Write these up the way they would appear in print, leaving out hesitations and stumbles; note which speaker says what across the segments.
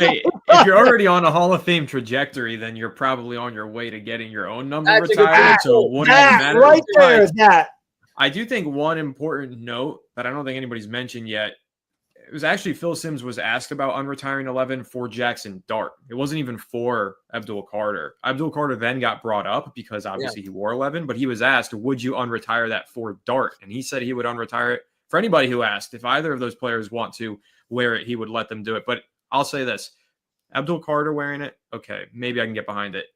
Speaker 1: say, if you're already on a Hall of Fame trajectory, then you're probably on your way to getting your own number retired. So it wouldn't even matter.
Speaker 2: Right there, that.
Speaker 1: I do think one important note that I don't think anybody's mentioned yet, it was actually Phil Simms was asked about unretiring 11 for Jackson Dart. It wasn't even for Abdul Carter. Abdul Carter then got brought up because obviously he wore 11, but he was asked, would you unretire that for Dart? And he said he would unretire it for anybody who asked. If either of those players want to wear it, he would let them do it. But I'll say this, Abdul Carter wearing it, okay, maybe I can get behind it.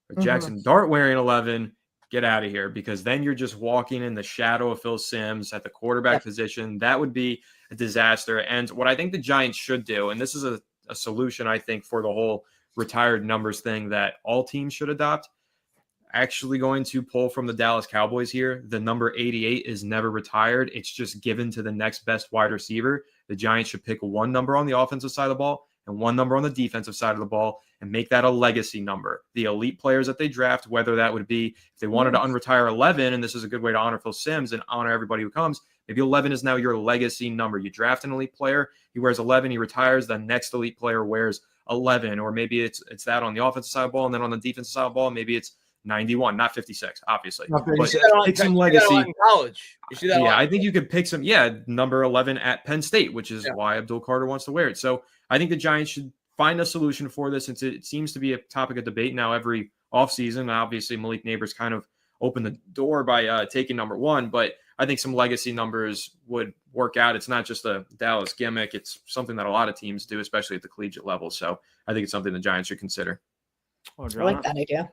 Speaker 1: But Jackson Dart wearing 11, get out of here, because then you're just walking in the shadow of Phil Simms at the quarterback position. That would be a disaster. And what I think the Giants should do, and this is a solution, I think, for the whole retired numbers thing that all teams should adopt, actually going to pull from the Dallas Cowboys here. The number 88 is never retired. It's just given to the next best wide receiver. The Giants should pick one number on the offensive side of the ball and one number on the defensive side of the ball and make that a legacy number. The elite players that they draft, whether that would be if they wanted to unretire 11, and this is a good way to honor Phil Simms and honor everybody who comes, maybe 11 is now your legacy number. You draft an elite player, he wears 11, he retires, the next elite player wears 11, or maybe it's that on the offensive side of the ball, and then on the defensive side of the ball, maybe it's 91, not 56, obviously. But pick some legacy.
Speaker 3: In college.
Speaker 1: I think you could pick some, number 11 at Penn State, which is why Abdul Carter wants to wear it. So I think the Giants should find a solution for this, since it seems to be a topic of debate now every offseason. Obviously, Malik Neighbors kind of opened the door by taking number 1, but I think some legacy numbers would work out. It's not just a Dallas gimmick. It's something that a lot of teams do, especially at the collegiate level. So I think it's something the Giants should consider.
Speaker 4: I like that idea.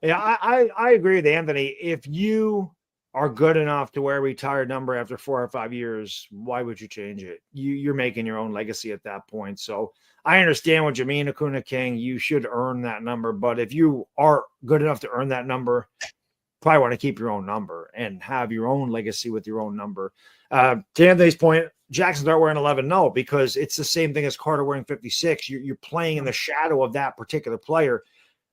Speaker 2: Yeah, I agree with Anthony. If you are good enough to wear a retired number after 4 or 5 years, why would you change it? You're making your own legacy at that point. So I understand what you mean, Acuna King. You should earn that number. But if you are good enough to earn that number, probably want to keep your own number and have your own legacy with your own number. To Anthony's point, Jackson Dart wearing 11, no, because it's the same thing as Carter wearing 56. You're playing in the shadow of that particular player.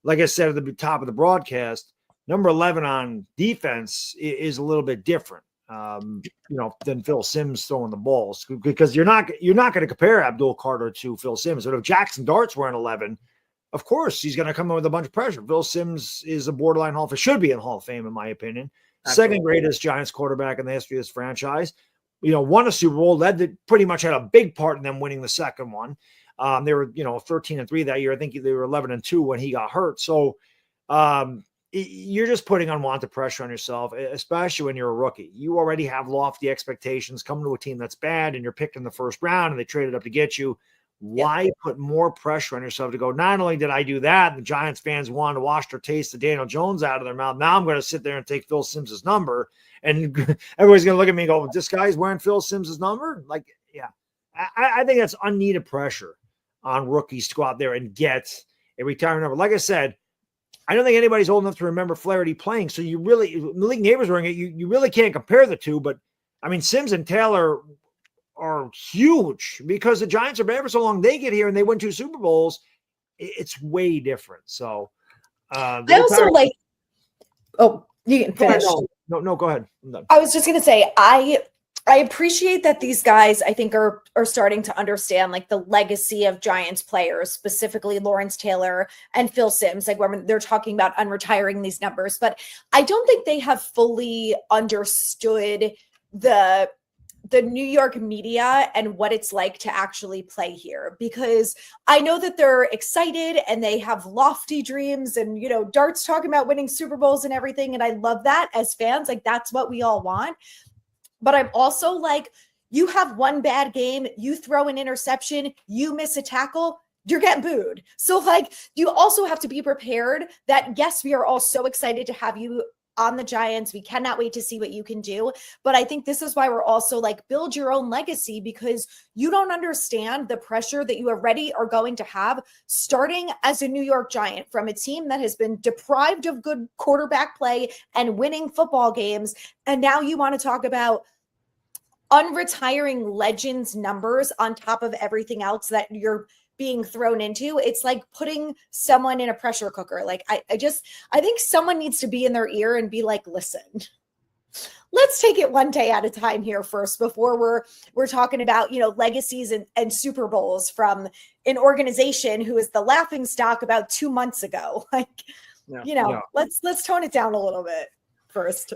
Speaker 2: Like I said at the top of the broadcast, number 11 on defense is a little bit different, than Phil Simms throwing the balls, because you're not going to compare Abdul Carter to Phil Simms. But if Jackson Dart's wearing 11, of course he's going to come in with a bunch of pressure. Phil Simms is a borderline Hall of Fame, should be in Hall of Fame in my opinion. Absolutely. Second greatest Giants quarterback in the history of this franchise. Won a Super Bowl, pretty much had a big part in them winning the second one. They were, 13-3 that year. I think they were 11-2 when he got hurt. So you're just putting unwanted pressure on yourself, especially when you're a rookie. You already have lofty expectations coming to a team that's bad, and you're picked in the first round and they traded up to get you. Why put more pressure on yourself to go, not only did I do that, the Giants fans wanted to wash their taste of Daniel Jones out of their mouth. Now I'm going to sit there and take Phil Simms' number, and everybody's going to look at me and go, this guy's wearing Phil Simms' number? I think that's unneeded pressure on rookies to go out there and get a retirement number. Like I said, I don't think anybody's old enough to remember Flaherty playing. So Malik Neighbors wearing it, you really can't compare the two. But I mean, Simms and Taylor are huge because the Giants are bad for so long. They get here and they win 2 Super Bowls. It's way different. So
Speaker 4: I also like. Oh, you can finish.
Speaker 2: No, go ahead.
Speaker 4: I was just gonna say I appreciate that these guys, I think, are starting to understand like the legacy of Giants players, specifically Lawrence Taylor and Phil Simms, like when they're talking about unretiring these numbers. But I don't think they have fully understood the New York media and what it's like to actually play here, because I know that they're excited and they have lofty dreams, and Dart's talking about winning Super Bowls and everything, and I love that as fans. Like, that's what we all want. But I'm also like, you have one bad game, you throw an interception, you miss a tackle, you're getting booed. So like, you also have to be prepared that, yes, we are all so excited to have you on the Giants. We cannot wait to see what you can do. But I think this is why we're also like, build your own legacy, because you don't understand the pressure that you already are going to have starting as a New York Giant from a team that has been deprived of good quarterback play and winning football games. And now you want to talk about unretiring legends numbers on top of everything else that you're being thrown into. It's like putting someone in a pressure cooker. Like I think someone needs to be in their ear and be like, listen, let's take it one day at a time here first before we're talking about, legacies and Super Bowls from an organization who is the laughing stock about 2 months ago. Like,
Speaker 2: Yeah.
Speaker 4: let's tone it down a little bit first.